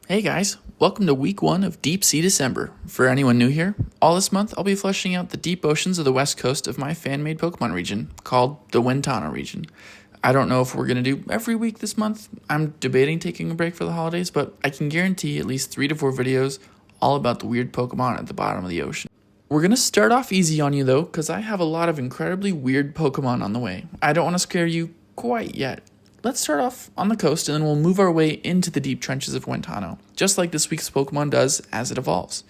Hey guys, welcome to week 1 of Deep Sea December. For anyone new here, all this month I'll be fleshing out the deep oceans of the west coast of my fan-made Pokemon region, called the Wentano Region. I don't know if we're going to do every week this month. I'm debating taking a break for the holidays, but I can guarantee at least 3 to 4 videos all about the weird Pokemon at the bottom of the ocean. We're going to start off easy on you though, because I have a lot of incredibly weird Pokemon on the way. I don't want to scare you quite yet. Let's start off on the coast and then we'll move our way into the deep trenches of Wentano, just like this week's Pokemon does as it evolves.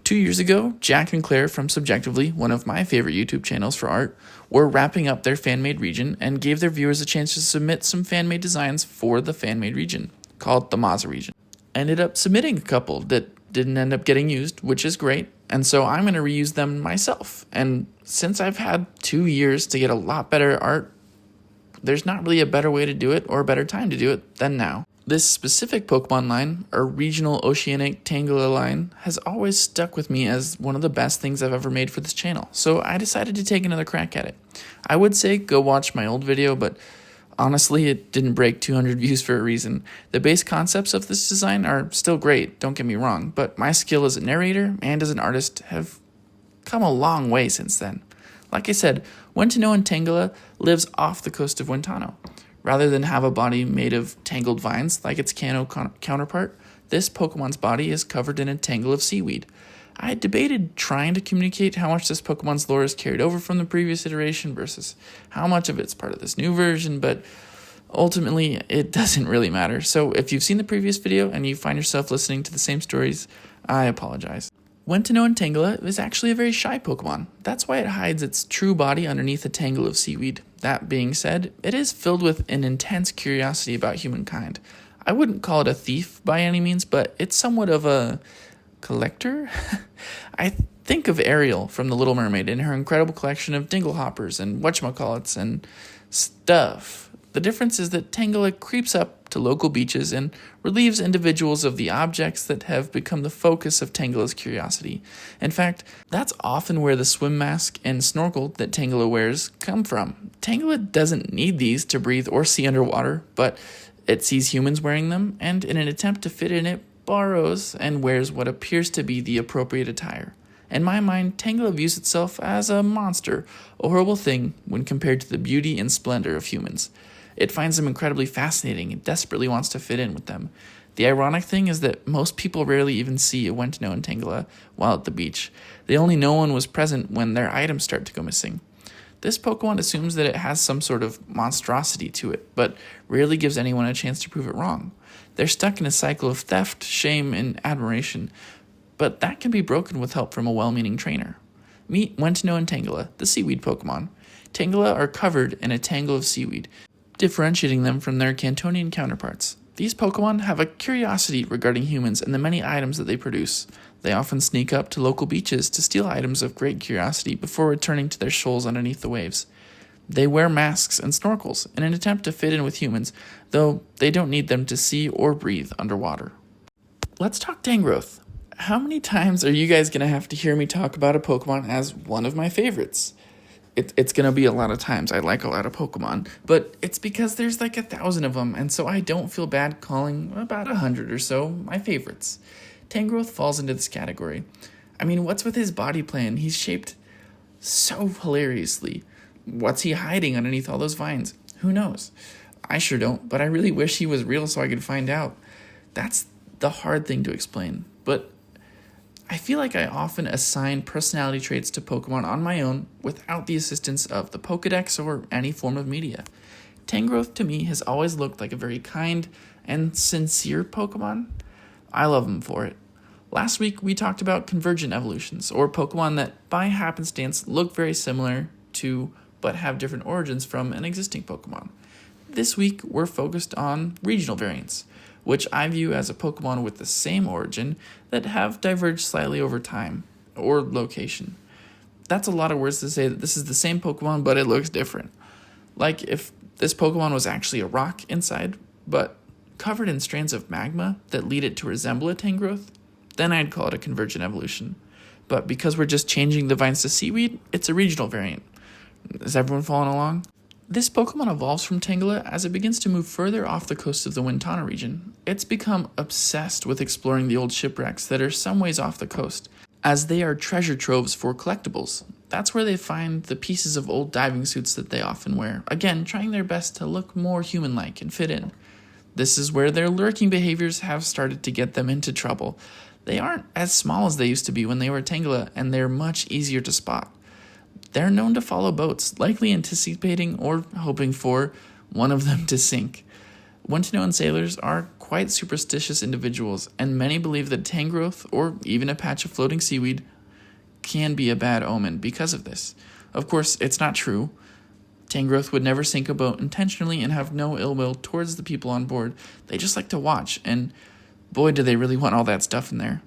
2 years ago, Jack and Claire from Subjectively, one of my favorite YouTube channels for art, were wrapping up their fan-made region and gave their viewers a chance to submit some fan-made designs for the fan-made region, called the Maza region. I ended up submitting a couple that didn't end up getting used, which is great, and so I'm going to reuse them myself. And since I've had 2 years to get a lot better art, there's not really a better way to do it or a better time to do it than now. This specific Pokemon line, our regional oceanic Tangela line, has always stuck with me as one of the best things I've ever made for this channel, so I decided to take another crack at it. I would say go watch my old video, but honestly it didn't break 200 views for a reason. The base concepts of this design are still great, don't get me wrong, but my skill as a narrator and as an artist have come a long way since then. Like I said, Wentanoan Tangela lives off the coast of Wentano. Rather than have a body made of tangled vines like its Kanto counterpart, this Pokemon's body is covered in a tangle of seaweed. I had debated trying to communicate how much this Pokemon's lore is carried over from the previous iteration versus how much of it's part of this new version, but ultimately it doesn't really matter. So if you've seen the previous video and you find yourself listening to the same stories, I apologize. Wentanoan Tangela is actually a very shy Pokemon. That's why it hides its true body underneath a tangle of seaweed. That being said, it is filled with an intense curiosity about humankind. I wouldn't call it a thief by any means, but it's somewhat of a collector? I think of Ariel from The Little Mermaid and her incredible collection of dinglehoppers and whatchamacallits and stuff. The difference is that Tangela creeps up to local beaches and relieves individuals of the objects that have become the focus of Tangela's curiosity. In fact, that's often where the swim mask and snorkel that Tangela wears come from. Tangela doesn't need these to breathe or see underwater, but it sees humans wearing them, and in an attempt to fit in, it borrows and wears what appears to be the appropriate attire. In my mind, Tangela views itself as a monster, a horrible thing when compared to the beauty and splendor of humans. It finds them incredibly fascinating and desperately wants to fit in with them. The ironic thing is that most people rarely even see a Wentanoan Tangela while at the beach. They only know one was present when their items start to go missing. This Pokemon assumes that it has some sort of monstrosity to it, but rarely gives anyone a chance to prove it wrong. They're stuck in a cycle of theft, shame, and admiration, but that can be broken with help from a well-meaning trainer. Meet Wentanoan Tangela, the Seaweed Pokémon. Tangela are covered in a tangle of seaweed, differentiating them from their Cantonian counterparts. These Pokemon have a curiosity regarding humans and the many items that they produce. They often sneak up to local beaches to steal items of great curiosity before returning to their shoals underneath the waves. They wear masks and snorkels in an attempt to fit in with humans, though they don't need them to see or breathe underwater. Let's talk Tangrowth. How many times are you guys going to have to hear me talk about a Pokemon as one of my favorites? It's going to be a lot of times. I like a lot of Pokemon, but it's because there's like 1,000 of them, and so I don't feel bad calling about 100 or so my favorites. Tangrowth falls into this category. I mean, what's with his body plan? He's shaped so hilariously. What's he hiding underneath all those vines? Who knows? I sure don't, but I really wish he was real so I could find out. That's the hard thing to explain, but I feel like I often assign personality traits to Pokemon on my own without the assistance of the Pokedex or any form of media. Tangrowth to me has always looked like a very kind and sincere Pokemon. I love him for it. Last week we talked about convergent evolutions, or Pokemon that by happenstance look very similar to but have different origins from an existing Pokemon. This week we're focused on regional variants, which I view as a Pokemon with the same origin that have diverged slightly over time or location. That's a lot of words to say that this is the same Pokemon, but it looks different. Like if this Pokemon was actually a rock inside, but covered in strands of magma that lead it to resemble a Tangrowth, then I'd call it a convergent evolution. But because we're just changing the vines to seaweed, it's a regional variant. Is everyone following along? This Pokemon evolves from Tangela as it begins to move further off the coast of the Wentano region. It's become obsessed with exploring the old shipwrecks that are some ways off the coast, as they are treasure troves for collectibles. That's where they find the pieces of old diving suits that they often wear, again, trying their best to look more human-like and fit in. This is where their lurking behaviors have started to get them into trouble. They aren't as small as they used to be when they were Tangela, and they're much easier to spot. They're known to follow boats, likely anticipating or hoping for one of them to sink. Wentanoan sailors are quite superstitious individuals, and many believe that Tangrowth, or even a patch of floating seaweed, can be a bad omen because of this. Of course, it's not true. Tangrowth would never sink a boat intentionally and have no ill will towards the people on board. They just like to watch, and boy, do they really want all that stuff in there.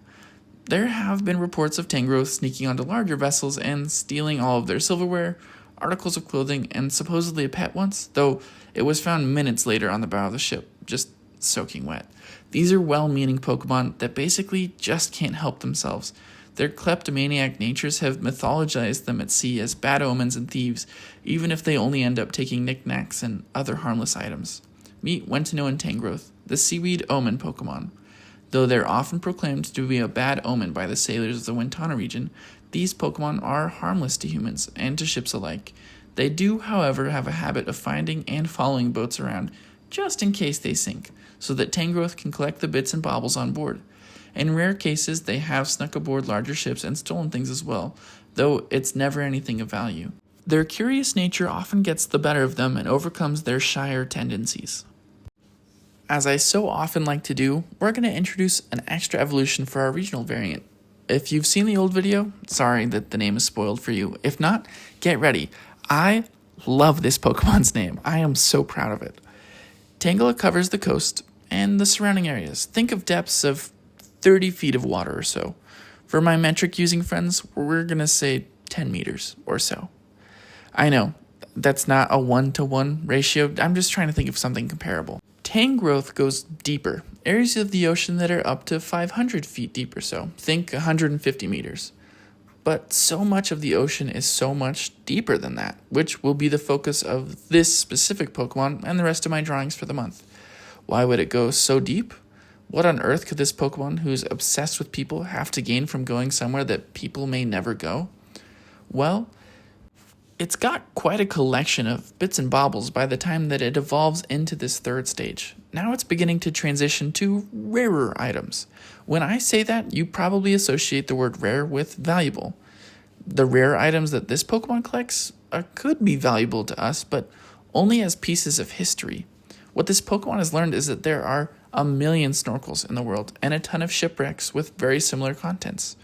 There have been reports of Tangrowth sneaking onto larger vessels and stealing all of their silverware, articles of clothing, and supposedly a pet once, though it was found minutes later on the bow of the ship, just soaking wet. These are well-meaning Pokemon that basically just can't help themselves. Their kleptomaniac natures have mythologized them at sea as bad omens and thieves, even if they only end up taking knickknacks and other harmless items. Meet Wentanoan Tangrowth, the Seaweed Omen Pokemon. Though they're often proclaimed to be a bad omen by the sailors of the Wentano region, these Pokemon are harmless to humans and to ships alike. They do, however, have a habit of finding and following boats around, just in case they sink, so that Tangrowth can collect the bits and baubles on board. In rare cases, they have snuck aboard larger ships and stolen things as well, though it's never anything of value. Their curious nature often gets the better of them and overcomes their shyer tendencies. As I so often like to do, we're going to introduce an extra evolution for our regional variant. If you've seen the old video, sorry that the name is spoiled for you. If not, get ready. I love this Pokemon's name. I am so proud of it. Tangela covers the coast and the surrounding areas. Think of depths of 30 feet of water or so. For my metric using friends, we're going to say 10 meters or so. I know, that's not a 1-to-1 ratio. I'm just trying to think of something comparable. Tangrowth goes deeper, areas of the ocean that are up to 500 feet deep or so. Think 150 meters. But so much of the ocean is so much deeper than that, which will be the focus of this specific Pokemon and the rest of my drawings for the month. Why would it go so deep? What on earth could this Pokemon, who's obsessed with people, have to gain from going somewhere that people may never go? Well, it's got quite a collection of bits and baubles by the time that it evolves into this third stage. Now it's beginning to transition to rarer items. When I say that, you probably associate the word rare with valuable. The rare items that this Pokemon collects could be valuable to us, but only as pieces of history. What this Pokemon has learned is that there are a million snorkels in the world and a ton of shipwrecks with very similar contents.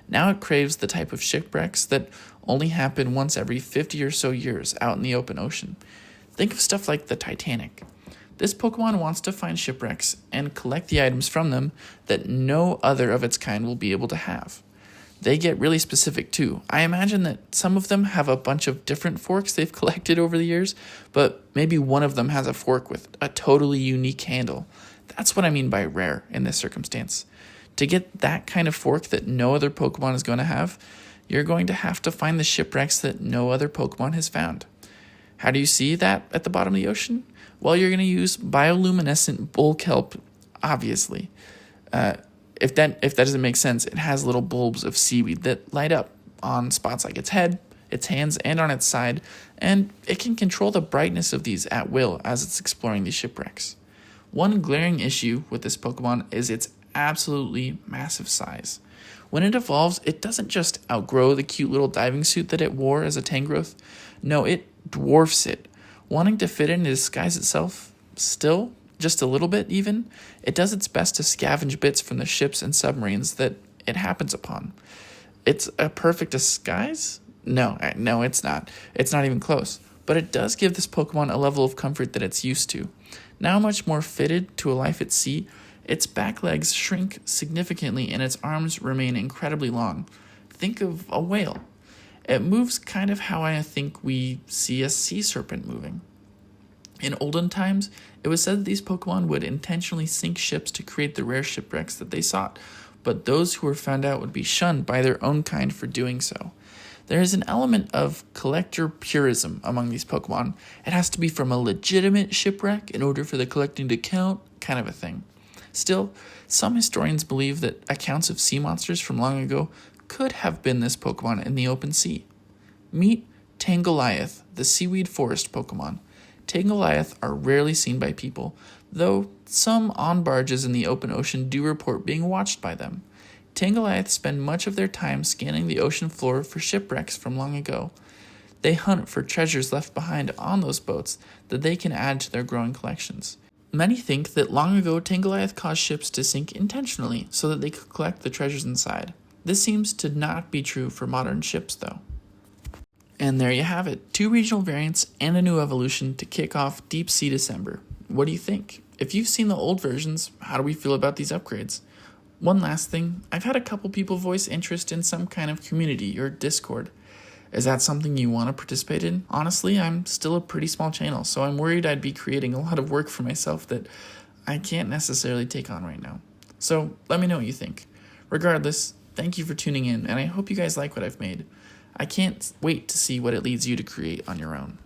Now it craves the type of shipwrecks that only happen once every 50 or so years out in the open ocean. Think of stuff like the Titanic. This Pokemon wants to find shipwrecks and collect the items from them that no other of its kind will be able to have. They get really specific too. I imagine that some of them have a bunch of different forks they've collected over the years, but maybe one of them has a fork with a totally unique handle. That's what I mean by rare in this circumstance. To get that kind of fork that no other Pokemon is going to have, you're going to have to find the shipwrecks that no other Pokemon has found. How do you see that at the bottom of the ocean? Well, you're going to use bioluminescent bull kelp, obviously. If that doesn't make sense, it has little bulbs of seaweed that light up on spots like its head, its hands, and on its side, and it can control the brightness of these at will as it's exploring these shipwrecks. One glaring issue with this Pokemon is its absolutely massive size. When it evolves, it doesn't just outgrow the cute little diving suit that it wore as a Tangrowth. No, it dwarfs it. Wanting to fit in to disguise itself still, just a little bit even, it does its best to scavenge bits from the ships and submarines that it happens upon. It's a perfect disguise? No, it's not. It's not even close. But it does give this Pokemon a level of comfort that it's used to. Now much more fitted to a life at sea, its back legs shrink significantly and its arms remain incredibly long. Think of a whale. It moves kind of how I think we see a sea serpent moving. In olden times, it was said that these Pokemon would intentionally sink ships to create the rare shipwrecks that they sought, but those who were found out would be shunned by their own kind for doing so. There is an element of collector purism among these Pokemon. It has to be from a legitimate shipwreck in order for the collecting to count, kind of a thing. Still, some historians believe that accounts of sea monsters from long ago could have been this Pokemon in the open sea. Meet Tangoliath, the seaweed forest Pokemon. Tangoliath are rarely seen by people, though some on barges in the open ocean do report being watched by them. Tangoliath spend much of their time scanning the ocean floor for shipwrecks from long ago. They hunt for treasures left behind on those boats that they can add to their growing collections. Many think that long ago Tangoliath caused ships to sink intentionally so that they could collect the treasures inside. This seems to not be true for modern ships, though. And there you have it, 2 regional variants and a new evolution to kick off Deep Sea December. What do you think? If you've seen the old versions, how do we feel about these upgrades? One last thing, I've had a couple people voice interest in some kind of community or Discord. Is that something you want to participate in? Honestly, I'm still a pretty small channel, so I'm worried I'd be creating a lot of work for myself that I can't necessarily take on right now. So let me know what you think. Regardless, thank you for tuning in, and I hope you guys like what I've made. I can't wait to see what it leads you to create on your own.